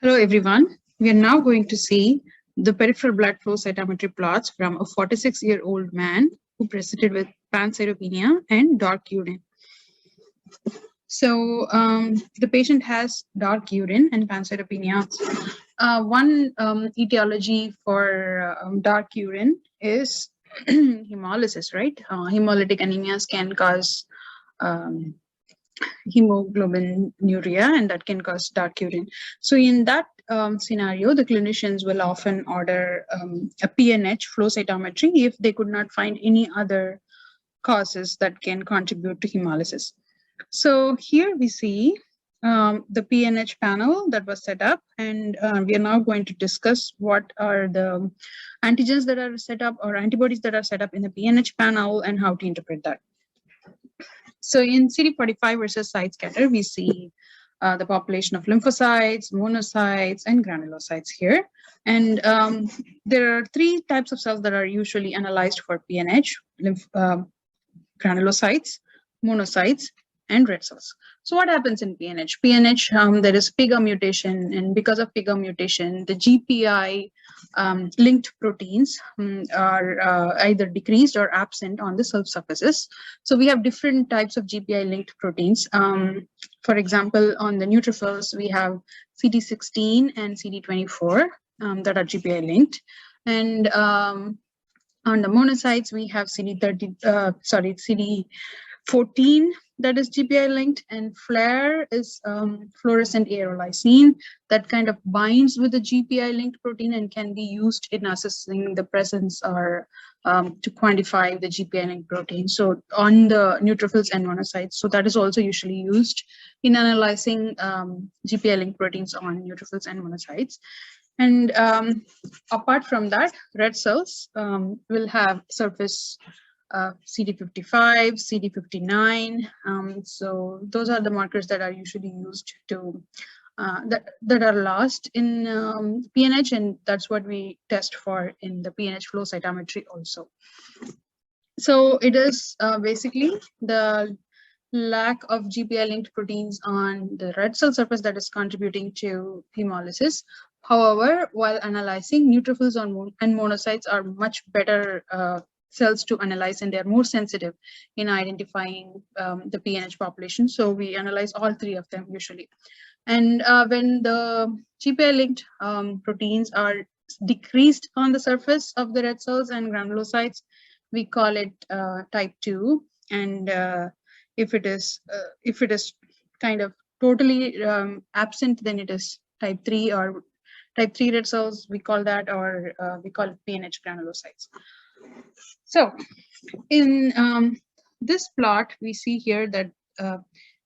Hello, everyone. We are now going to see the peripheral blood flow cytometry plots from a 46-year-old man who presented with pancytopenia and dark urine. So the patient has dark urine and pancytopenia. One etiology for dark urine is hemolysis, right? Hemolytic anemias can cause hemoglobinuria, and that can cause dark urine. So in that scenario, the clinicians will often order a PNH flow cytometry if they could not find any other causes that can contribute to hemolysis. So here we see the PNH panel that was set up, and we are now going to discuss what are the antigens that are set up or antibodies that are set up in the PNH panel and how to interpret that. So in CD45 versus site scatter, we see the population of lymphocytes, monocytes, and granulocytes here. And there are three types of cells that are usually analyzed for PNH: granulocytes, monocytes, and red cells. So what happens in PNH? PNH, there is PIGA mutation, and because of PIGA mutation, the GPI linked proteins are either decreased or absent on the cell surfaces. So we have different types of GPI linked proteins. For example, on the neutrophils, we have CD16 and CD24 that are GPI linked. And on the monocytes, we have CD14 that is GPI linked, and FLAIR is fluorescent aerolysine that kind of binds with the GPI linked protein and can be used in assessing the presence or to quantify the GPI linked protein. So on the neutrophils and monocytes, so that is also usually used in analyzing GPI linked proteins on neutrophils and monocytes. And apart from that, red cells will have surface CD55, CD59. So those are the markers that are usually used to that are lost in PNH, and that's what we test for in the PNH flow cytometry also. So it is basically the lack of GPI linked proteins on the red cell surface that is contributing to hemolysis. However, while analyzing, neutrophils and monocytes are much better cells to analyze, and they're more sensitive in identifying the PNH population. So we analyze all three of them usually. And when the GPI-linked proteins are decreased on the surface of the red cells and granulocytes, we call it type 2. And if it is kind of totally absent, then it is type 3 or type 3 red cells, we call that, or we call it PNH granulocytes. So in this plot, we see here that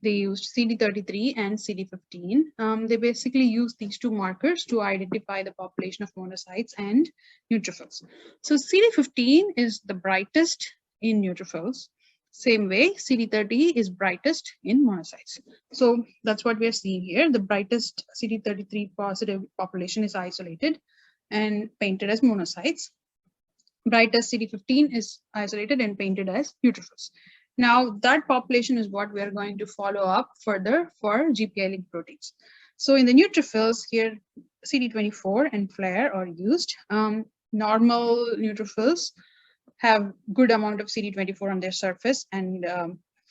they used CD33 and CD15. They basically use these two markers to identify the population of monocytes and neutrophils. So CD15 is the brightest in neutrophils. Same way, CD30 is brightest in monocytes. So that's what we are seeing here. The brightest CD33 positive population is isolated and painted as monocytes. Brightest CD15 is isolated and painted as neutrophils. Now that population is what we are going to follow up further for GPI linked proteins. So in the neutrophils here, CD24 and FLAIR are used. Normal neutrophils have good amount of CD24 on their surface, and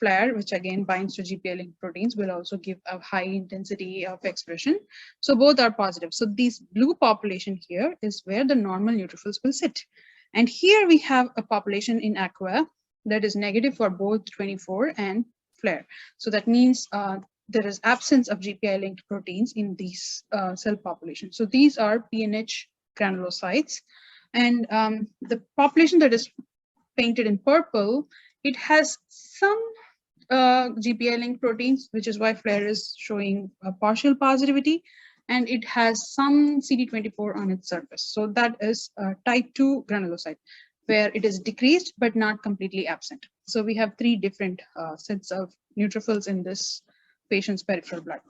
FLAIR, which again binds to GPI linked proteins, will also give a high intensity of expression. So both are positive. So this blue population here is where the normal neutrophils will sit. And here we have a population in aqua that is negative for both 24 and FLAIR. So that means there is absence of GPI linked proteins in these cell populations. So these are PNH granulocytes. And the population that is painted in purple, it has some GPI linked proteins, which is why FLAIR is showing a partial positivity, and it has some CD24 on its surface. So that is type 2 granulocyte, where it is decreased but not completely absent. So we have three different sets of neutrophils in this patient's peripheral blood.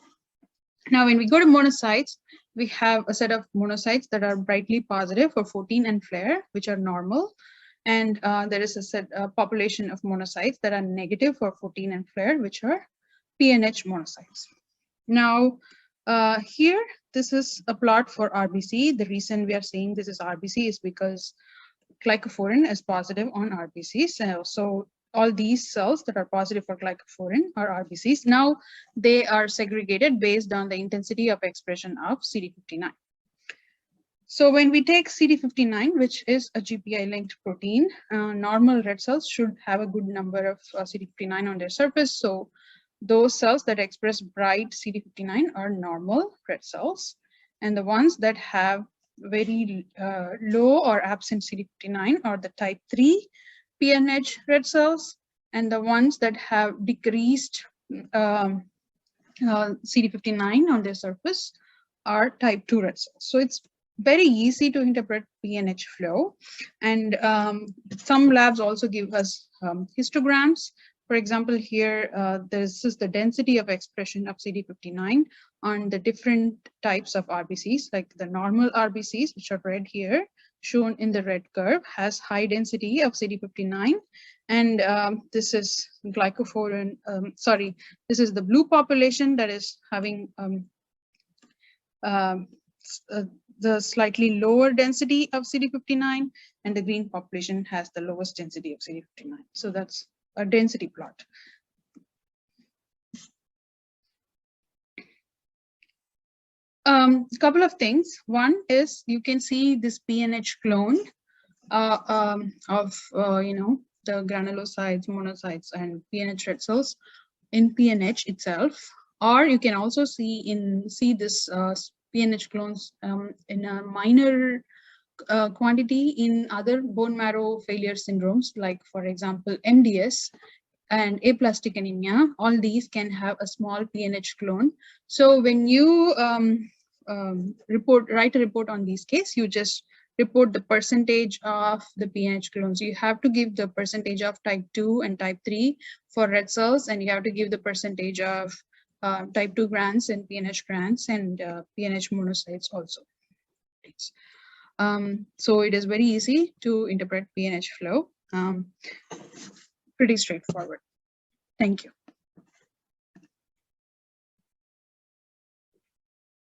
Now, when we go to monocytes, we have a set of monocytes that are brightly positive for 14 and FLAIR, which are normal. And there is a population of monocytes that are negative for 14 and FLAIR, which are PNH monocytes. Now, Here, this is a plot for RBC. The reason we are saying this is RBC is because glycophorin is positive on RBCs. So all these cells that are positive for glycophorin are RBCs. Now they are segregated based on the intensity of expression of CD59. So when we take CD59, which is a GPI-linked protein, normal red cells should have a good number of CD59 on their surface. So those cells that express bright CD59 are normal red cells. And the ones that have very low or absent CD59 are the type 3 PNH red cells. And the ones that have decreased CD59 on their surface are type 2 red cells. So it's very easy to interpret PNH flow. And some labs also give us histograms. For example, here, this is the density of expression of CD59 on the different types of RBCs, like the normal RBCs, which are red here, shown in the red curve, has high density of CD59. And this is glycophorin, this is the blue population that is having the slightly lower density of CD59, and the green population has the lowest density of CD59. So that's a density plot. A couple of things. One is you can see this PNH clone of the granulocytes, monocytes, and PNH red cells in PNH itself, or you can also see this PNH clones in a minor quantity in other bone marrow failure syndromes, like for example MDS and aplastic anemia. All these can have a small PNH clone. So when you write a report on these cases, you just report the percentage of the PNH clones. You have to give the percentage of type 2 and type 3 for red cells, and you have to give the percentage of type 2 grants and PNH grants and PNH monocytes also. So it is very easy to interpret PNH flow. Pretty straightforward. Thank you.